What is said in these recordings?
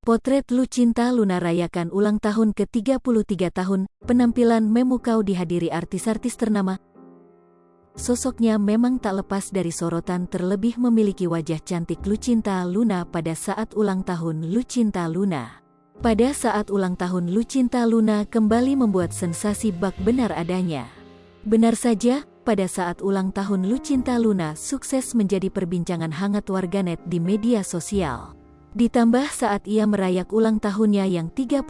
Potret Lucinta Luna rayakan ulang tahun ke-33 tahun, penampilan memukau dihadiri artis-artis ternama. Sosoknya memang tak lepas dari sorotan terlebih memiliki wajah cantik Lucinta Luna pada saat ulang tahun Lucinta Luna. Pada saat ulang tahun Lucinta Luna kembali membuat sensasi bak benar adanya. Benar saja, pada saat ulang tahun Lucinta Luna sukses menjadi perbincangan hangat warganet di media sosial. Ditambah saat ia merayak ulang tahunnya yang 33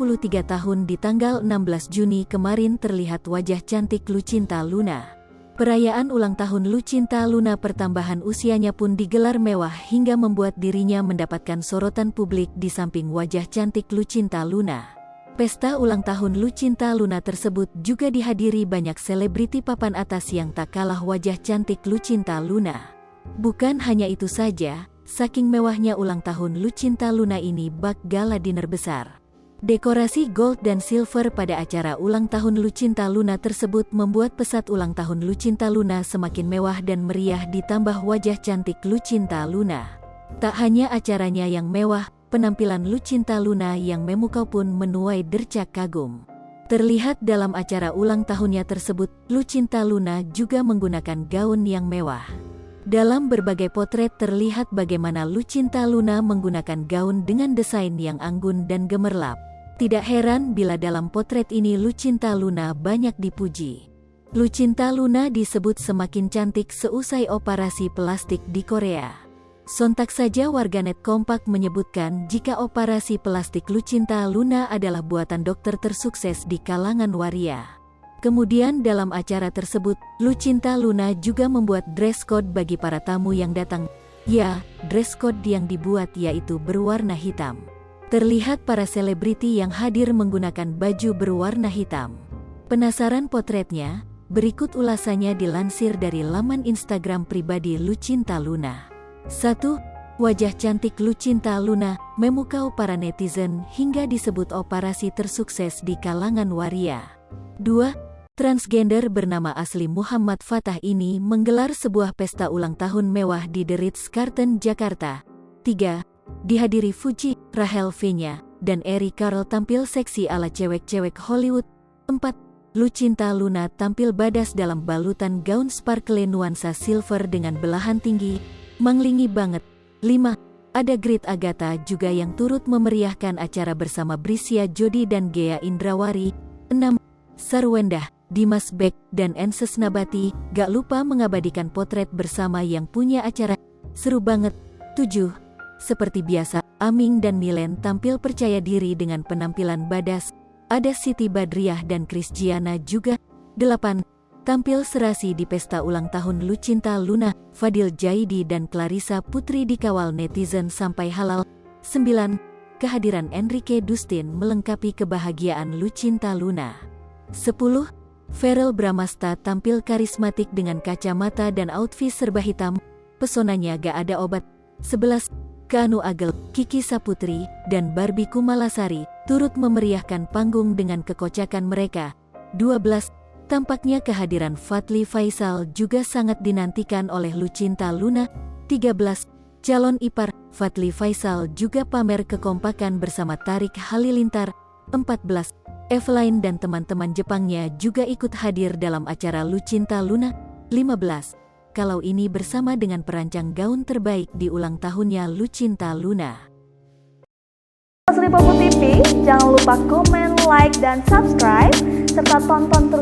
tahun di tanggal 16 Juni kemarin terlihat wajah cantik Lucinta Luna. Perayaan ulang tahun Lucinta Luna pertambahan usianya pun digelar mewah hingga membuat dirinya mendapatkan sorotan publik di samping wajah cantik Lucinta Luna. Pesta ulang tahun Lucinta Luna tersebut juga dihadiri banyak selebriti papan atas yang tak kalah wajah cantik Lucinta Luna. Bukan hanya itu saja, saking mewahnya ulang tahun Lucinta Luna ini bak gala dinner besar. Dekorasi gold dan silver pada acara ulang tahun Lucinta Luna tersebut membuat pesat ulang tahun Lucinta Luna semakin mewah dan meriah ditambah wajah cantik Lucinta Luna. Tak hanya acaranya yang mewah, penampilan Lucinta Luna yang memukau pun menuai dercak kagum. Terlihat dalam acara ulang tahunnya tersebut, Lucinta Luna juga menggunakan gaun yang mewah. Dalam berbagai potret terlihat bagaimana Lucinta Luna menggunakan gaun dengan desain yang anggun dan gemerlap. Tidak heran bila dalam potret ini Lucinta Luna banyak dipuji. Lucinta Luna disebut semakin cantik seusai operasi plastik di Korea. Sontak saja warganet kompak menyebutkan jika operasi plastik Lucinta Luna adalah buatan dokter tersukses di kalangan waria. Kemudian dalam acara tersebut, Lucinta Luna juga membuat dress code bagi para tamu yang datang. Ya, dress code yang dibuat yaitu berwarna hitam. Terlihat para selebriti yang hadir menggunakan baju berwarna hitam. Penasaran potretnya? Berikut ulasannya dilansir dari laman Instagram pribadi Lucinta Luna. 1. Wajah cantik Lucinta Luna memukau para netizen hingga disebut operasi tersukses di kalangan waria. 2. Transgender bernama asli Muhammad Fatah ini menggelar sebuah pesta ulang tahun mewah di The Ritz-Carlton, Jakarta. 3. Dihadiri Fuji, Rahel V-nya, dan Eri Carl tampil seksi ala cewek-cewek Hollywood. 4. Lucinta Luna tampil badas dalam balutan gaun sparkle nuansa silver dengan belahan tinggi, manglingi banget. 5. Ada Grit Agatha juga yang turut memeriahkan acara bersama Brisya Jody dan Ghea Indrawari. 6. Sarwendah, Dimas Beck, dan Enses Nabati, gak lupa mengabadikan potret bersama yang punya acara. Seru banget. 7. Seperti biasa, Aming dan Milen tampil percaya diri dengan penampilan badas. Ada Siti Badriah dan Kris Giana juga. 8. Tampil serasi di pesta ulang tahun Lucinta Luna, Fadil Jaidi dan Clarissa Putri dikawal netizen sampai halal. 9. Kehadiran Enrique Dustin melengkapi kebahagiaan Lucinta Luna. 10. Verrell Bramasta tampil karismatik dengan kacamata dan outfit serba hitam, pesonanya gak ada obat. 11. Keanu Agel, Kiki Saputri, dan Barbie Kumalasari turut memeriahkan panggung dengan kekocakan mereka. 12. Tampaknya kehadiran Fadly Faisal juga sangat dinantikan oleh Lucinta Luna. 13. Calon ipar Fadly Faisal juga pamer kekompakan bersama Tarik Halilintar. 14. Evelyn dan teman-teman Jepangnya juga ikut hadir dalam acara Lucinta Luna. 15. Kalau ini bersama dengan perancang gaun terbaik di ulang tahunnya Lucinta Luna. Asli Popo TV, jangan lupa komen, like, dan subscribe, serta tonton